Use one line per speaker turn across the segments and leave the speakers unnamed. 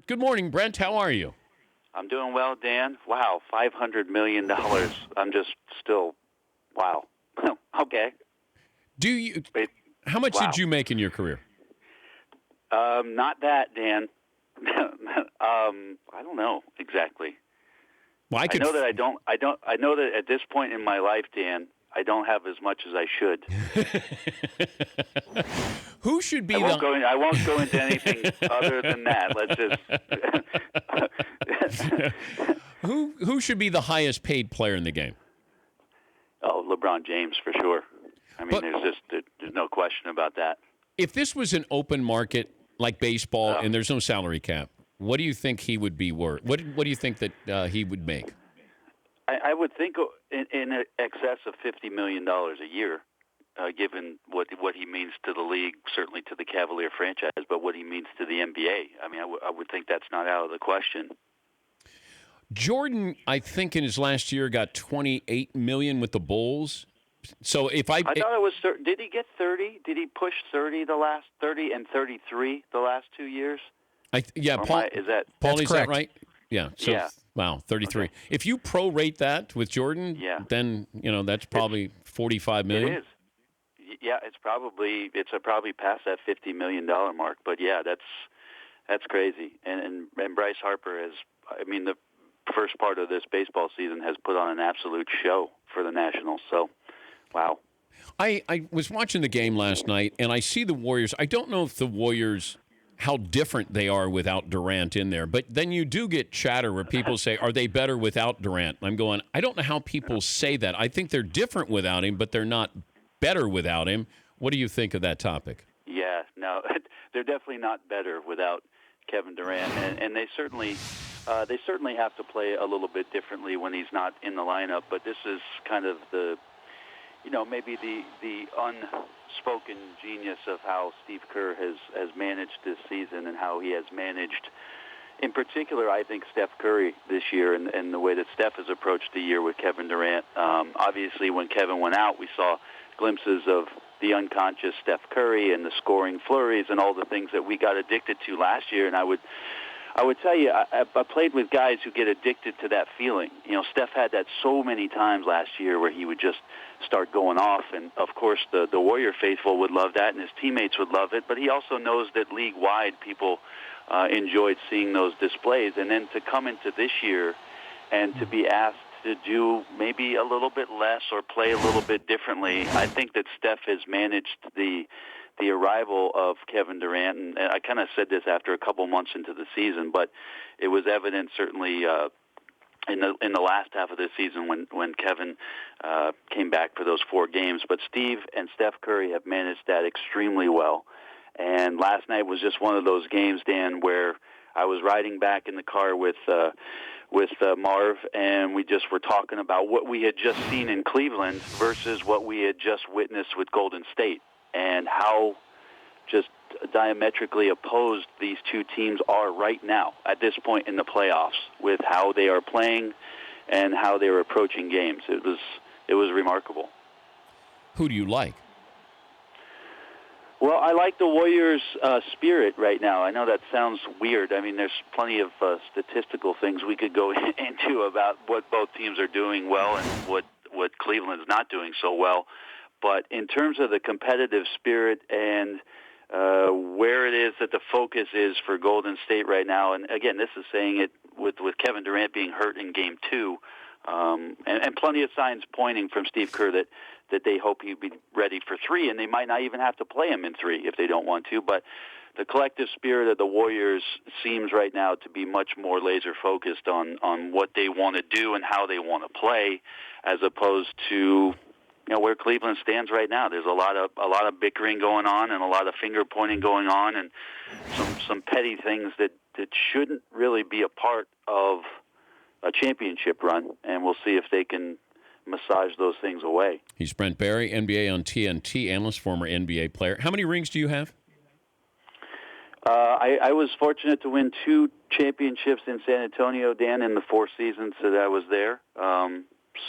Good morning, Brent. How are you?
I'm doing well, Dan. Wow, $500 million. I'm just still, wow. Okay.
How much
Wow.
did you make in your career?
Not that, Dan. I don't know exactly.
Well,
I know that I know that at this point in my life, Dan, I don't have as much as I should.
Who should be
I won't go into anything other than that. Let's just.
Who should be the highest paid player in the game?
Oh, LeBron James for sure. I mean, there's no question about that.
If this was an open market like baseball and there's no salary cap, what do you think he would be worth? What do you think that he would make?
I would think in excess of $50 million a year, given what he means to the league, certainly to the Cavalier franchise, but what he means to the NBA. I mean, I would think that's not out of the question.
Jordan, I think in his last year got $28 million with the Bulls. So if I
thought it was, did he get 30? Did he push 30 the last 30 and 33 the last 2 years?
Paul, is that right? Yeah. So,
yeah.
Wow, 33. Okay. If you prorate that with Jordan, then that's probably $45 million.
It is. Yeah, it's probably past that $50 million mark. But yeah, that's crazy. And Bryce Harper has. I mean, the first part of this baseball season has put on an absolute show for the Nationals. So, wow.
I was watching the game last night, and I see the Warriors. I don't know if the Warriors, how different they are without Durant in there. But then you do get chatter where people say, are they better without Durant? I'm going, I don't know how people say that. I think they're different without him, but they're not better without him. What do you think of that topic?
Yeah, no, they're definitely not better without Kevin Durant. And they certainly have to play a little bit differently when he's not in the lineup. But this is kind of the, maybe the unspoken genius of how Steve Kerr has managed this season and how he has managed, in particular, I think, Steph Curry this year and the way that Steph has approached the year with Kevin Durant. Obviously, when Kevin went out, we saw glimpses of the unconscious Steph Curry and the scoring flurries and all the things that we got addicted to last year. And I would tell you, I played with guys who get addicted to that feeling. Steph had that so many times last year where he would just start going off. And, of course, the Warrior faithful would love that and his teammates would love it. But he also knows that league-wide people enjoyed seeing those displays. And then to come into this year and to be asked to do maybe a little bit less or play a little bit differently, I think that Steph has managed the arrival of Kevin Durant, and I kind of said this after a couple months into the season, but it was evident certainly in the last half of the season when Kevin came back for those 4 games. But Steve and Steph Curry have managed that extremely well. And last night was just one of those games, Dan, where I was riding back in the car with Marv, and we just were talking about what we had just seen in Cleveland versus what we had just witnessed with Golden State, and how just diametrically opposed these two teams are right now at this point in the playoffs with how they are playing and how they're approaching games. It was remarkable.
Who do you like?
Well, I like the Warriors' spirit right now. I know that sounds weird. I mean, there's plenty of statistical things we could go into about what both teams are doing well and what Cleveland's not doing so well. But in terms of the competitive spirit and where it is that the focus is for Golden State right now, and again, this is saying it with Kevin Durant being hurt in Game 2, and plenty of signs pointing from Steve Kerr that they hope he'd be ready for 3, and they might not even have to play him in 3 if they don't want to. But the collective spirit of the Warriors seems right now to be much more laser-focused on what they want to do and how they want to play, as opposed to where Cleveland stands right now. There's a lot of bickering going on and a lot of finger-pointing going on and some petty things that shouldn't really be a part of a championship run, and we'll see if they can massage those things away.
He's Brent Barry, NBA on TNT analyst, former NBA player. How many rings do you have?
I was fortunate to win 2 championships in San Antonio, Dan, in the 4 seasons that I was there.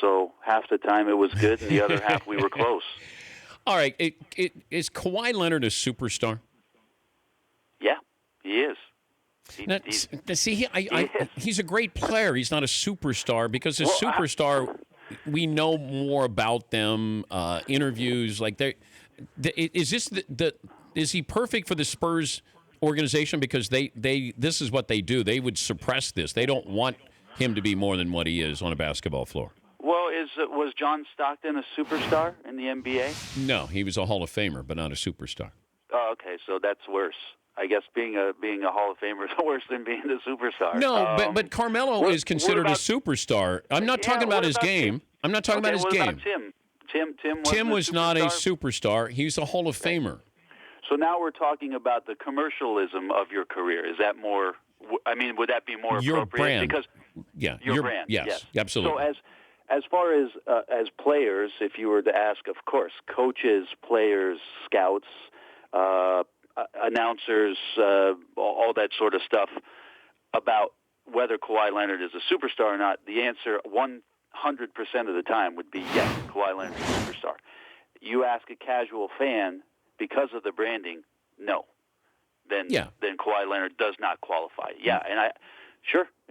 So half the time it was good, and the other half we were close.
All right. Is Kawhi Leonard a superstar?
Yeah, he is.
Now, see, he's a great player. He's not a superstar because a superstar, we know more about them. Interviews like is this is he perfect for the Spurs organization because they this is what they do. They would suppress this. They don't want him to be more than what he is on a basketball floor.
Well, was John Stockton a superstar in the NBA?
No, he was a Hall of Famer, but not a superstar.
Oh, okay, so that's worse. I guess being a Hall of Famer is worse than being a superstar.
No, but Carmelo is considered a superstar. I'm not talking about his game. I'm not talking about his game. Tim was not a superstar. He's a Hall of Famer.
So now we're talking about the commercialism of your career. Is that more? I mean, would that be more
your
appropriate?
Brand.
Because your brand.
Yes, absolutely.
So as far as players, if you were to ask, of course, coaches, players, scouts, announcers, all that sort of stuff about whether Kawhi Leonard is a superstar or not, the answer 100% of the time would be yes, Kawhi Leonard is a superstar. You ask a casual fan, because of the branding, no. Then Kawhi Leonard does not qualify. Yeah, and I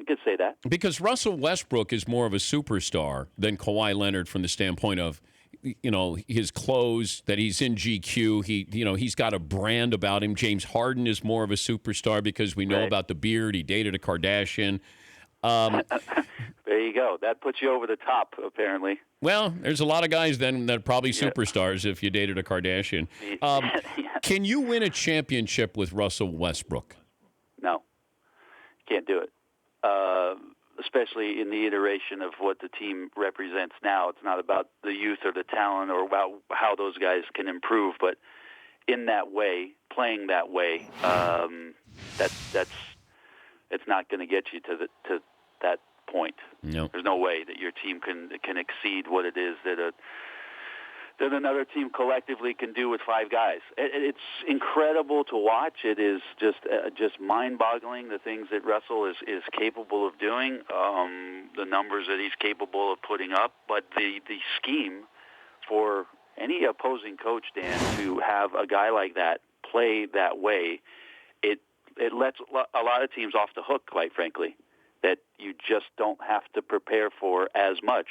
could say that. Because
Russell Westbrook is more of a superstar than Kawhi Leonard from the standpoint of, his clothes, that he's in GQ. He's got a brand about him. James Harden is more of a superstar because we know about the beard. He dated a Kardashian.
There you go. That puts you over the top, apparently.
Well, there's a lot of guys then that are probably superstars if you dated a Kardashian. Can you win a championship with Russell Westbrook?
No. Can't do it. Especially in the iteration of what the team represents now. It's not about the youth or the talent or about how those guys can improve, but in that way, playing that way, it's not going to get you to that point.
No.
There's no way that your team can exceed what it is that another team collectively can do with five guys. It's incredible to watch. It is just mind-boggling, the things that Russell is capable of doing, the numbers that he's capable of putting up. But the scheme for any opposing coach, Dan, to have a guy like that play that way, it lets a lot of teams off the hook, quite frankly, that you just don't have to prepare for as much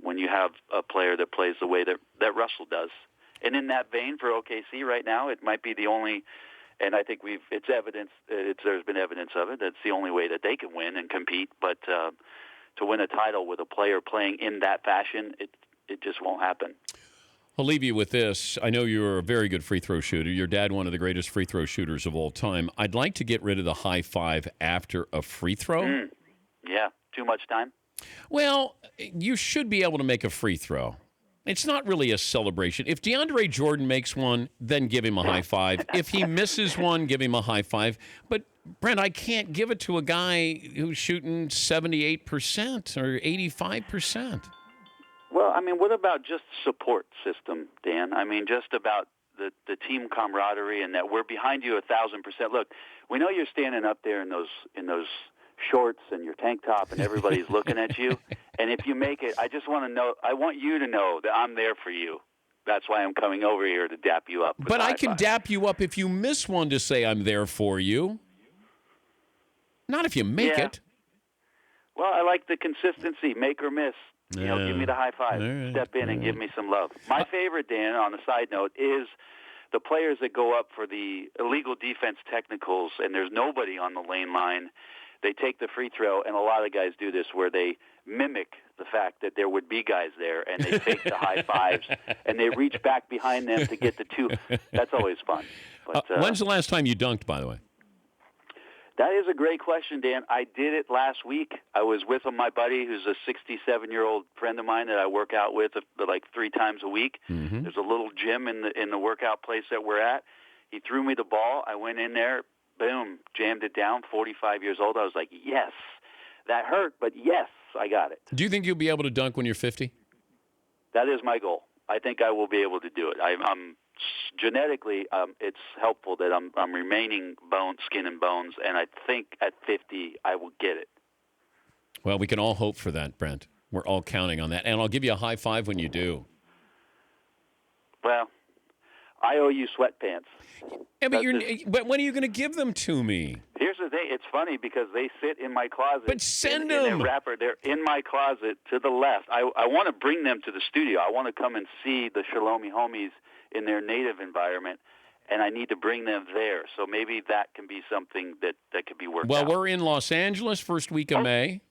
when you have a player that plays the way that Russell does. And in that vein, for OKC right now, it might be the only, and I think there's been evidence of it, that's the only way that they can win and compete. But to win a title with a player playing in that fashion, it just won't happen.
I'll leave you with this. I know you're a very good free throw shooter. Your dad, one of the greatest free throw shooters of all time. I'd like to get rid of the high five after a free throw.
Yeah, too much time?
Well, you should be able to make a free throw. It's not really a celebration. If DeAndre Jordan makes one, then give him a high five. If he misses one, give him a high five. But, Brent, I can't give it to a guy who's shooting 78% or 85%.
Well, I mean, what about just support system, Dan? I mean, just about the team camaraderie and that we're behind you 1,000%. Look, we know you're standing up there in those shorts and your tank top and everybody's looking at you. And if you make it, I want you to know that I'm there for you. That's why I'm coming over here to dap you up.
But I can dap you up if you miss one to say I'm there for you. Not if you make it.
Well, I like the consistency, make or miss. Give me the high five. Step in and give me some love. My favorite, Dan, on a side note, is the players that go up for the illegal defense technicals and there's nobody on the lane line. They take the free throw, and a lot of guys do this where they mimic the fact that there would be guys there, and they take the high fives, and they reach back behind them to get the two. That's always fun. But,
when's the last time you dunked, by the way?
That is a great question, Dan. I did it last week. I was with my buddy who's a 67-year-old friend of mine that I work out with like 3 times a week. Mm-hmm. There's a little gym in the workout place that we're at. He threw me the ball. I went in there, boom, jammed it down, 45 years old. I was like, yes. That hurt, but yes, I got it.
Do you think you'll be able to dunk when you're 50?
That is my goal. I think I will be able to do it. I'm genetically, it's helpful that I'm remaining skin and bones, and I think at 50 I will get it.
Well, we can all hope for that, Brent. We're all counting on that, and I'll give you a high five when you do.
Well, I owe you sweatpants.
Yeah, but when are you going to give them to me?
Here. thing. It's funny because they sit in my closet.
But send
in
them.
a wrapper. They're in my closet to the left. I want to bring them to the studio. I want to come and see the Shalomi homies in their native environment, and I need to bring them there. So maybe that can be something that could be worked out.
Well, we're in Los Angeles first week of May.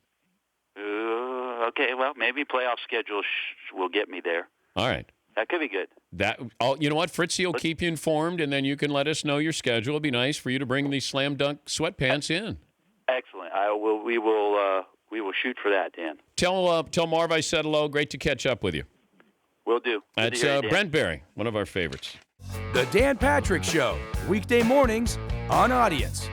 Okay, well, maybe playoff schedule will get me there.
All right.
That could be good.
You know what? Fritzy will keep you informed, and then you can let us know your schedule. It'd be nice for you to bring these slam dunk sweatpants in.
Excellent. We will shoot for that, Dan.
Tell Marv I said hello. Great to catch up with you.
Will do.
That's Brent Barry, one of our favorites.
The Dan Patrick Show, weekday mornings on Audience.